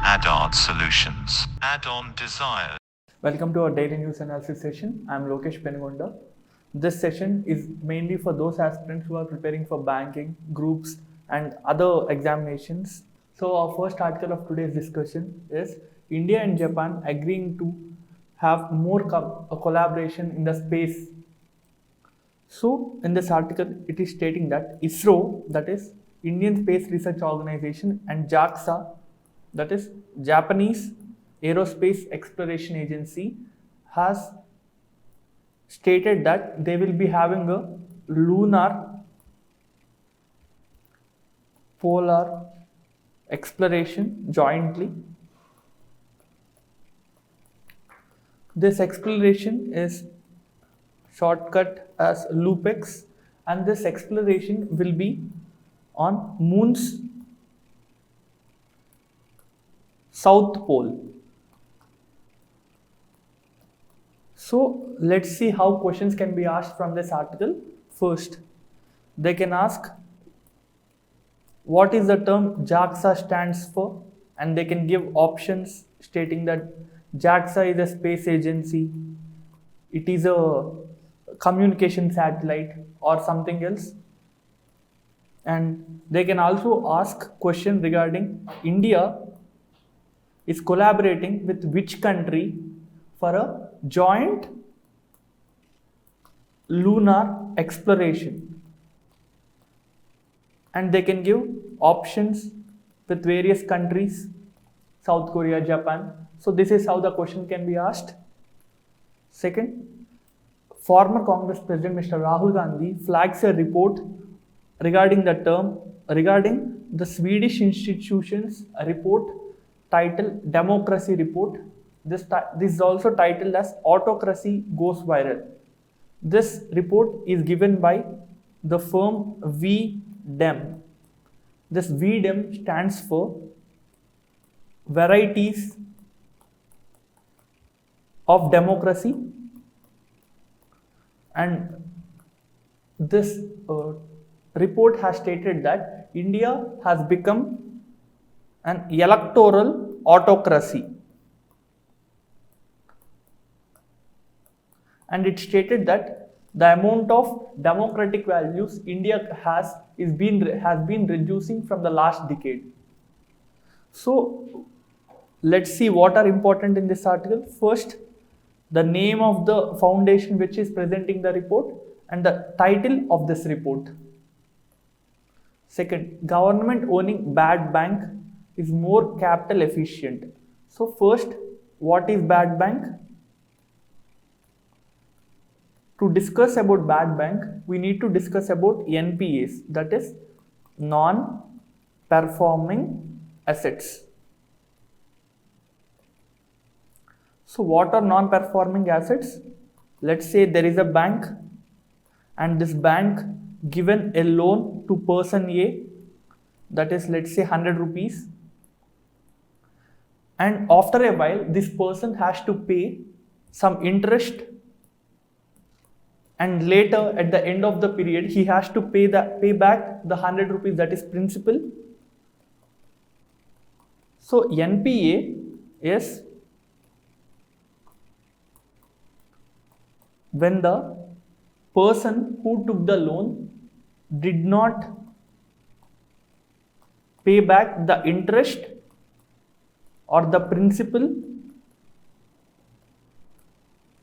Add-on solutions. Add-on desires. Welcome to our daily news analysis session. I'm Lokesh Penugonda. This session is mainly for those aspirants who are preparing for banking, groups, and other examinations. So, our first article of today's discussion is India and Japan agreeing to have more collaboration in the space. So, in this article, it is stating that ISRO, that is Indian Space Research Organization, and JAXA, that is Japanese Aerospace Exploration Agency, has stated that they will be having a lunar polar exploration jointly. This exploration is shortcut as LUPEX, and this exploration will be on Moon's south pole. So let's see how questions can be asked from this article. First, they can ask what is the term JAXA stands for, and they can give options stating that JAXA is a space agency, it is a communication satellite, or something else. And they can also ask question regarding India is collaborating with which country for a joint lunar exploration, and they can give options with various countries, South Korea, Japan. So this is how the question can be asked. Second, former Congress President Mr. Rahul Gandhi flags a report regarding the Swedish institutions, a report titled Democracy Report. This is also titled as Autocracy Goes Viral. This report is given by the firm VDEM. This VDEM stands for Varieties of Democracy, and this report has stated that India has become an electoral autocracy, and it stated that the amount of democratic values India has been reducing from the last decade. So let's see what are important in this article. First, the name of the foundation which is presenting the report and the title of this report. Second, government owning bad bank is more capital efficient. So first, what is bad bank? To discuss about bad bank, we need to discuss about NPAs, that is non-performing assets. So what are non-performing assets? Let's say there is a bank, and this bank given a loan to person A, that is, let's say 100 rupees, and after a while this person has to pay some interest, and later at the end of the period he has to pay back the 100 rupees, that is principal. So NPA is when the person who took the loan did not pay back the interest or the principal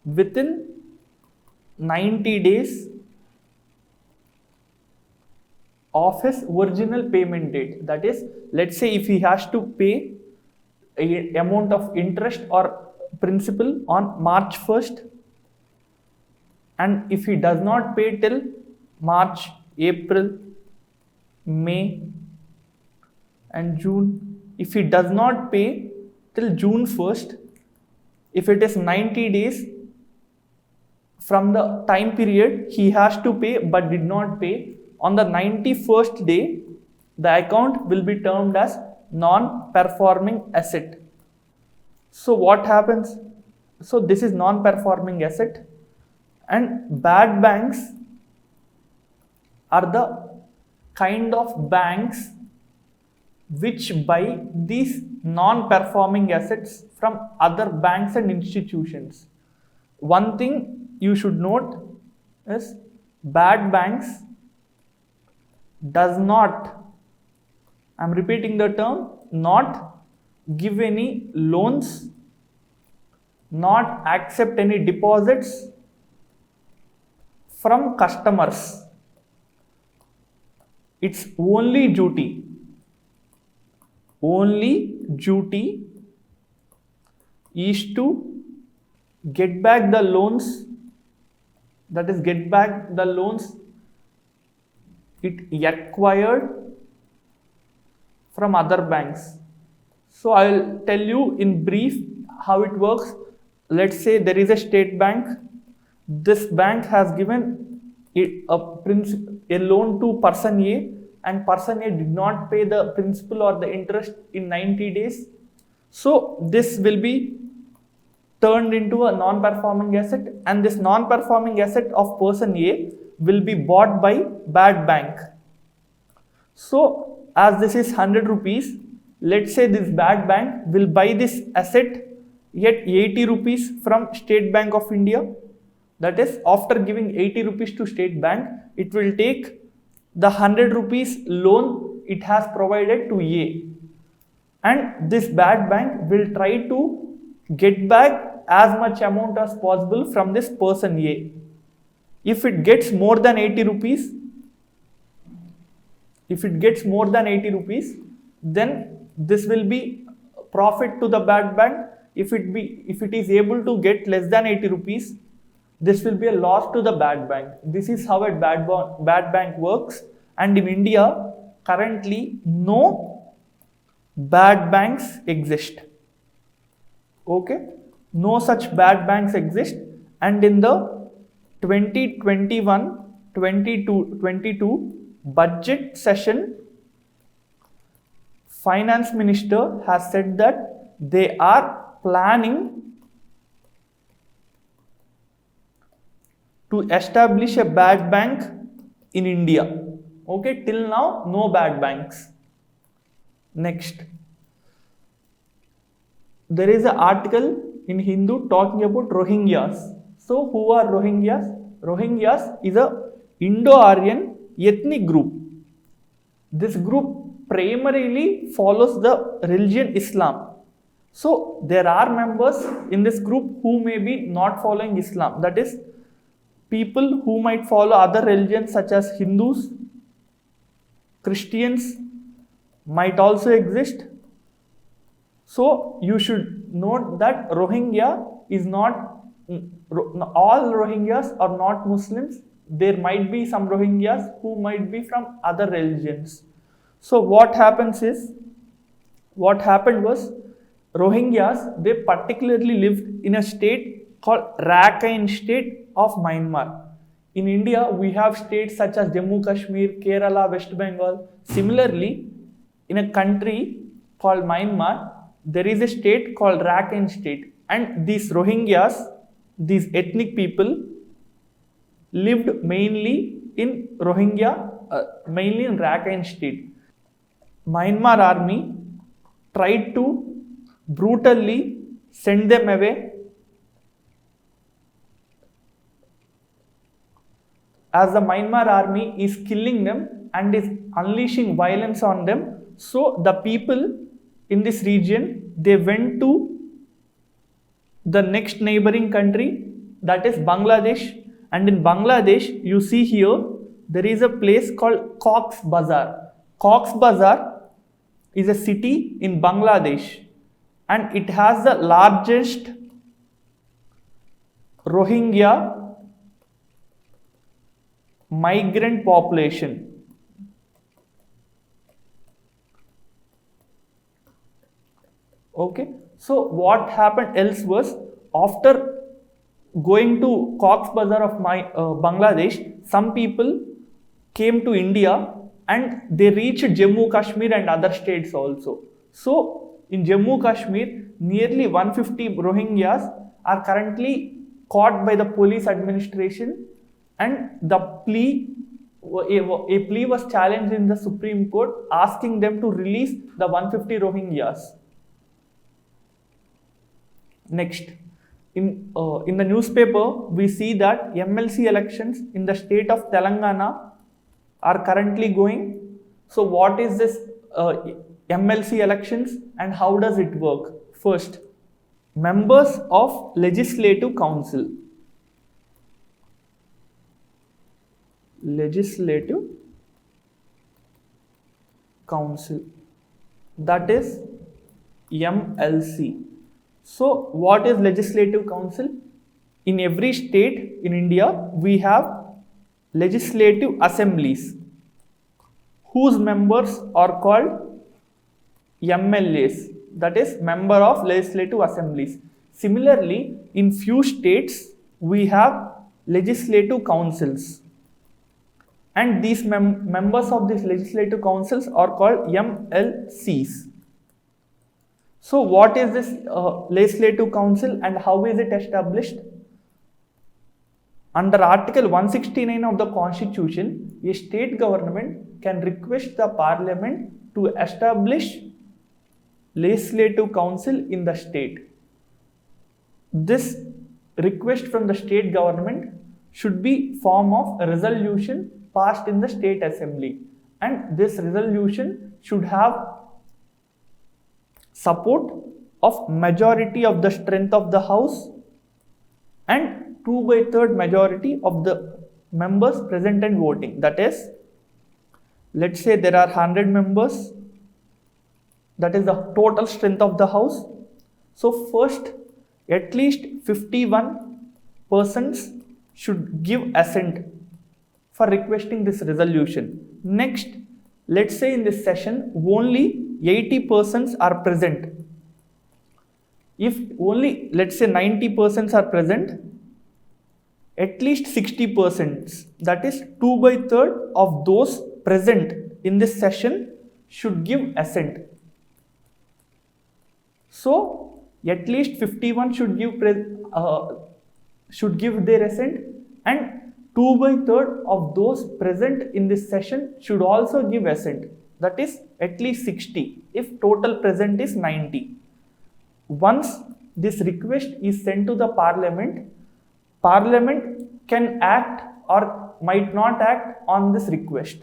within 90 days of his original payment date. That is, let's say if he has to pay a amount of interest or principal on March 1st, and if he does not pay till March, April, May and June, if he does not pay till June 1st, if it is 90 days from the time period he has to pay but did not pay, on the 91st day the account will be termed as non-performing asset. So what happens? So this is non-performing asset, and bad banks are the kind of banks which buy these non-performing assets from other banks and institutions. One thing you should note is bad banks does not, I'm repeating the term, not give any loans, not accept any deposits from customers. Its only duty is to get back the loans, that is, get back the loans it acquired from other banks. So I will tell you in brief how it works. Let's say there is a state bank. This bank has given a loan to person A, and person A did not pay the principal or the interest in 90 days. So this will be turned into a non-performing asset, and this non-performing asset of person A will be bought by bad bank. So as this is 100 rupees, let's say this bad bank will buy this asset at 80 rupees from State Bank of India. That is, after giving 80 rupees to State Bank, it will take the 100 rupees loan it has provided to A. And this bad bank will try to get back as much amount as possible from this person A. If it gets more than 80 rupees, then this will be profit to the bad bank. If it is able to get less than 80 rupees, this will be a loss to the bad bank. This is how a bad bank works. And in India, currently, no bad banks exist. Okay? No such bad banks exist. And in the 2021-22 budget session, Finance Minister has said that they are planning to establish a bad bank in India. Okay, till now, no bad banks. Next, there is an article in Hindu talking about Rohingyas. So, who are Rohingyas? Rohingyas is a Indo-Aryan ethnic group. This group primarily follows the religion Islam. So, there are members in this group who may be not following Islam. That is, people who might follow other religions such as Hindus, Christians might also exist. So you should note that Rohingya is not, all Rohingyas are not Muslims. There might be some Rohingyas who might be from other religions. So what happened was Rohingyas, they particularly lived in a state called Rakhine state of Myanmar. In India, we have states such as Jammu Kashmir, Kerala, West Bengal. Similarly, in a country called Myanmar, there is a state called Rakhine state. And these Rohingyas, these ethnic people, lived mainly in Rakhine state. Myanmar army tried to brutally send them away. As the Myanmar army is killing them and is unleashing violence on them, so the people in this region, they went to the next neighboring country, that is Bangladesh. And in Bangladesh, you see here, there is a place called Cox's Bazar. Cox's Bazar is a city in Bangladesh, and it has the largest Rohingya migrant population. Okay, so what happened else was, after going to Cox's Bazar of Bangladesh, some people came to India and they reached Jammu Kashmir and other states also. So in Jammu Kashmir, nearly 150 Rohingyas are currently caught by the police administration, and the plea a plea was challenged in the Supreme Court asking them to release the 150 Rohingyas. Next, in the newspaper, we see that MLC elections in the state of Telangana are currently going. So what is this MLC elections and how does it work? First, members of Legislative Council. Legislative Council, that is MLC. So what is Legislative Council? In every state in India, we have legislative assemblies whose members are called MLAs, that is member of legislative assemblies. Similarly, in few states, we have legislative councils. And these members of these legislative councils are called MLCs. So what is this legislative council and how is it established? Under Article 169 of the Constitution, a state government can request the Parliament to establish legislative council in the state. This request from the state government should be form of a resolution passed in the state assembly, and this resolution should have support of majority of the strength of the house and 2/3 majority of the members present and voting. That is, let's say there are 100 members, that is the total strength of the house. So first, at least 51 persons should give assent for requesting this resolution. Next, let's say in this session only 80 persons are present. If only, let's say 90 persons are present, at least 60%, that is 2/3 of those present in this session should give assent. So at least 51 should give their assent, and 2/3 of those present in this session should also give assent. That is at least 60 if total present is 90. Once this request is sent to the Parliament, Parliament can act or might not act on this request.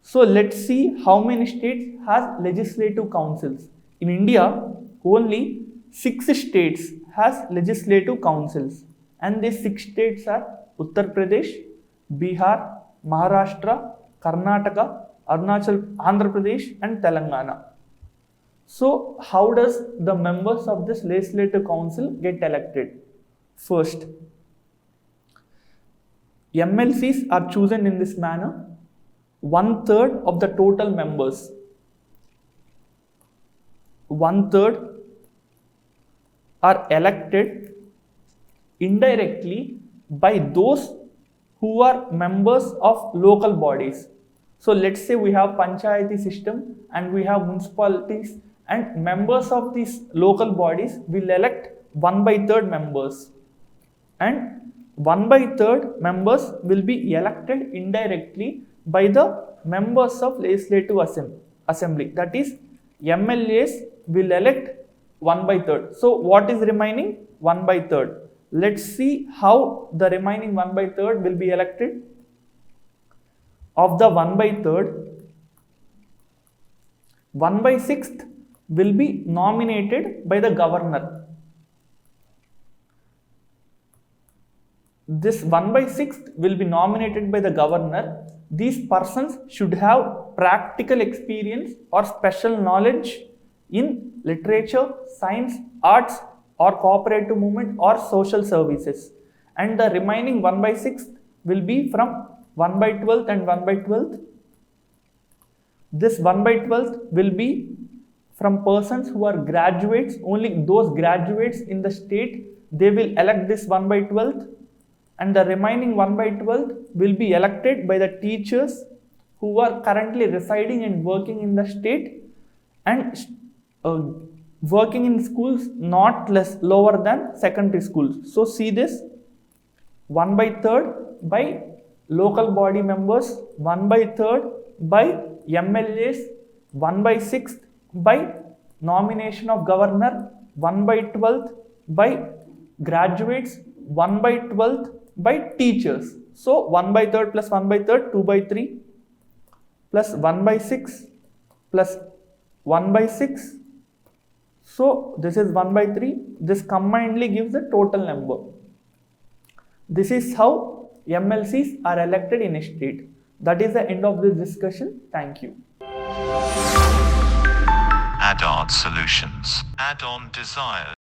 So let's see how many states has legislative councils. In India, only 6 states has legislative councils, and these 6 states are Uttar Pradesh, Bihar, Maharashtra, Karnataka, Andhra Pradesh and Telangana. So how does the members of this legislative council get elected? First, MLCs are chosen in this manner. 1/3 of the total members, 1/3 are elected indirectly by those who are members of local bodies. So let's say we have panchayati system and we have municipalities, and members of these local bodies will elect 1/3 members, and 1/3 members will be elected indirectly by the members of legislative assembly. That is, MLAs will elect 1/3. So what is remaining? 1/3. Let's see how the remaining 1/3 will be elected. Of the 1/3, 1/6 will be nominated by the governor. This 1/6 will be nominated by the governor. These persons should have practical experience or special knowledge in literature, science, arts, or cooperative movement or social services. And the remaining 1/6 will be from 1/12 and 1/12. This 1/12 will be from persons who are graduates. Only those graduates in the state, they will elect this 1/12. And the remaining 1/12 will be elected by the teachers who are currently residing and working in the state and working in schools not lower than secondary schools. So see this, 1/3 by local body members 1/3 by MLAs 1/6 by nomination of governor 1/12 by graduates 1/12 by teachers. So 1/3 plus 1/3 2/3 plus 1/6 plus 1/6. So this is 1/3. This combinedly gives the total number. This is how MLCs are elected in a state. That is the end of this discussion. Thank you. Add-on solutions. Add-on desires.